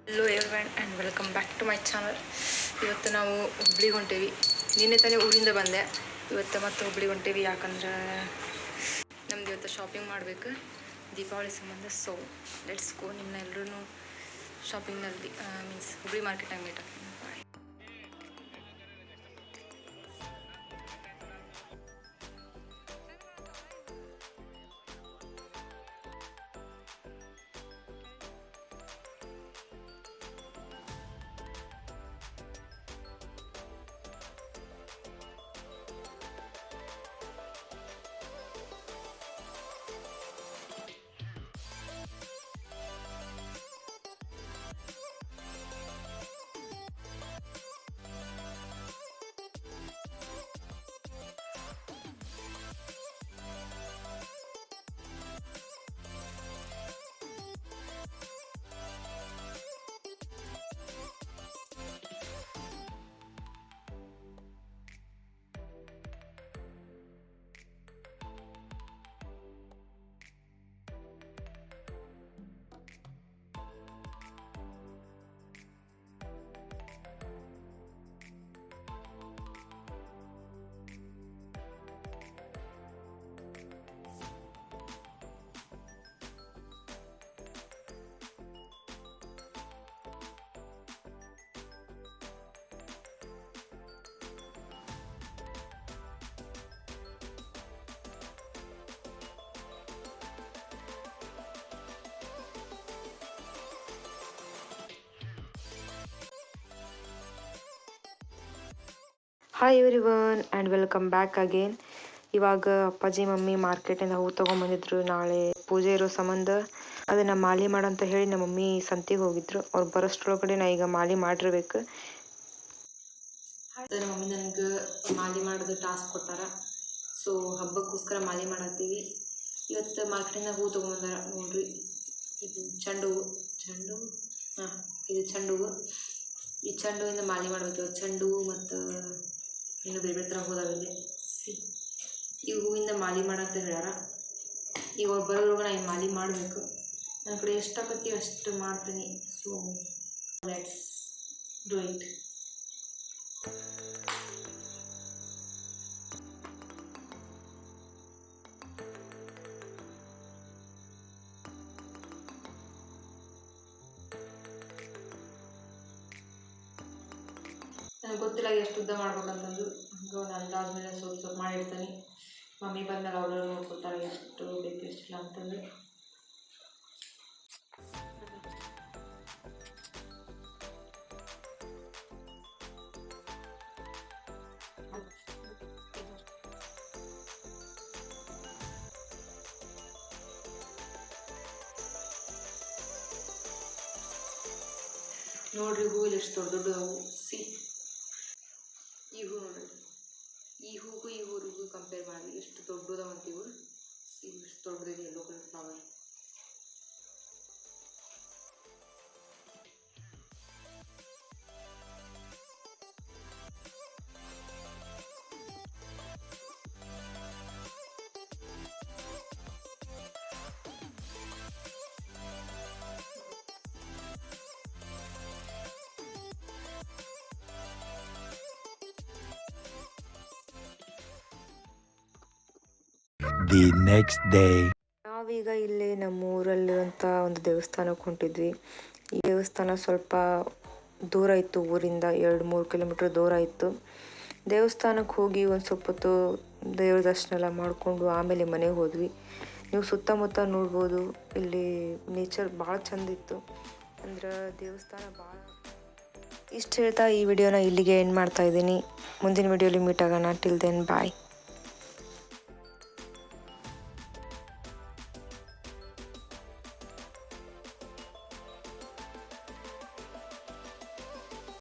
Hello everyone and welcome back to my channel. ಇವತ್ತು ನಾವು ಹುಬ್ಳಿಗೆ ಹೊಂಟೇವಿ. ನಿನ್ನೆ ತಾನೇ ಊರಿಂದ ಬಂದೆ. ಇವತ್ತು ಮತ್ತೆ ಹುಬ್ಳಿಗೆ ಹೊಂಟೇವಿ. ಯಾಕಂದ್ರೆ ನಮ್ದು ಇವತ್ತು ಶಾಪಿಂಗ್ ಮಾಡಬೇಕು ದೀಪಾವಳಿ ಸಂಬಂಧ. So let's go. ನಿಮ್ಮನ್ನೆಲ್ಲರೂ ಶಾಪಿಂಗ್ನಲ್ಲಿ ಮೀನ್ಸ್ ಹುಬ್ಳಿ ಮಾರ್ಕೆಟಾಗಿ ಮೀಟ್ ಆಗ್ತೀನಿ. Bye. Hi everyone and welcome back again. ಇವಾಗ ಅಪ್ಪಾಜಿ ಮಮ್ಮಿ ಮಾರ್ಕೆಟಿಂದ ಹೂ ತೊಗೊಂಬಂದಿದ್ರು. ನಾಳೆ ಪೂಜೆ ಇರೋ ಸಂಬಂಧ ಅದನ್ನು ಮಾಲಿ ಮಾಡಂತ ಹೇಳಿ ನಮ್ಮ ಮಮ್ಮಿ ಸಂತಿಗೆ ಹೋಗಿದ್ರು. ಅವ್ರು ಬರೋಷ್ಟ್ರೊಳಗಡೆ ನಾ ಈಗ ಮಾಲಿ ಮಾಡಿರ್ಬೇಕು. ನಮ್ಮ ಮಮ್ಮಿ ನನಗೆ ಮಾಲಿ ಮಾಡೋದು ಟಾಸ್ಕ್ ಕೊಟ್ಟಾರ. ಸೊ ಹಬ್ಬಕ್ಕೋಸ್ಕರ ಮಾಲಿ ಮಾಡತ್ತೀವಿ. ಇವತ್ತು ಮಾರ್ಕೆಟಿಂದ ಹೂ ತೊಗೊಂಬಂದಾರ. ನೋಡ್ರಿ, ಇದು ಚೆಂಡು ಹೂವು. ಇದು ಚೆಂಡು ಹೂವು. ಈ ಚೆಂಡು ಹೂವಿಂದ ಮಾಲಿ ಮಾಡಬೇಕು. ಇವತ್ತು ಚೆಂಡು ಹೂವು ಮತ್ತು ಇನ್ನು ಬೇರೆ ಬೇರೆ ಥರ ಹೋದಾವಿಲ್ಲಿ. ಈ ಹೂವಿಂದ ಮಾಲಿ ಮಾಡಂತ ಹೇಳ್ಯಾರ. ಈಗ ಅವ್ರು ಬರೋದ್ರೊಳಗೆ ನಾನು ಮಾಲಿ ಮಾಡಬೇಕು. ನನ್ನ ಕಡೆ ಎಷ್ಟಾಗತ್ತಿ ಅಷ್ಟು ಮಾಡ್ತೀನಿ. So let's do it. ನನಗೆ ಗೊತ್ತಿಲ್ಲ ಎಷ್ಟು ಉದ್ದ ಮಾಡ್ಬೇಕಂತಂದು. ಹಂಗೆ ಒಂದು ಅಂದಾಜು ಮೇಲೆ ಸ್ವಲ್ಪ ಸ್ವಲ್ಪ ಮಾಡಿರ್ತೀನಿ. ಮಮ್ಮಿ ಬಂದಾಗ ಅವರು ನೋಡ್ಕೊತಾರೆ ಎಷ್ಟು ಬೇಕು ಎಷ್ಟಿಲ್ಲ ಅಂತಂದು. ನೋಡ್ರಿ, ಹೂವು ಎಷ್ಟು ದೊಡ್ಡ ದೊಡ್ಡ ಹೂವು. ಈ ಹೂ ನೋಡ್ರಿ, ಈ ಹೂಗೂ ಈ ಹೂರಿಗೂ ಕಂಪೇರ್ ಮಾಡಿ ಎಷ್ಟು ದೊಡ್ಡದಾವಂತ ಇವು. ಎಷ್ಟು ದೊಡ್ಡದಿದೆ yellow colour flower. The next day. ನಾವೀಗ ಇಲ್ಲಿ ನಮ್ಮೂರಲ್ಲಿರುವಂಥ ಒಂದು ದೇವಸ್ಥಾನಕ್ಕೆ ಹೊಂಟಿದ್ವಿ. ಈ ದೇವಸ್ಥಾನ ಸ್ವಲ್ಪ ದೂರ ಇತ್ತು, ಊರಿಂದ 2-3 ಕಿಲೋಮೀಟ್ರ್ ದೂರ ಇತ್ತು. ದೇವಸ್ಥಾನಕ್ಕೆ ಹೋಗಿ ಒಂದು ಸ್ವಲ್ಪ ಹೊತ್ತು ದೇವ್ರ ದರ್ಶನ ಎಲ್ಲ ಮಾಡಿಕೊಂಡು ಆಮೇಲೆ ಮನೆಗೆ ಹೋದ್ವಿ. ನೀವು ಸುತ್ತಮುತ್ತ ನೋಡ್ಬೋದು, ಇಲ್ಲಿ ನೇಚರ್ ಭಾಳ ಚಂದ ಇತ್ತು. ಅಂದ್ರೆ ದೇವಸ್ಥಾನ ಭಾಳ ಇಷ್ಟು ಹೇಳ್ತಾ ಈ ವಿಡಿಯೋನ ಇಲ್ಲಿಗೆ ಎಂಡ್ ಮಾಡ್ತಾ ಇದ್ದೀನಿ. ಮುಂದಿನ ವಿಡಿಯೋಲಿ ಮೀಟ್ ಆಗೋಣ. ಟಿಲ್ ದೆನ್ ಬಾಯ್.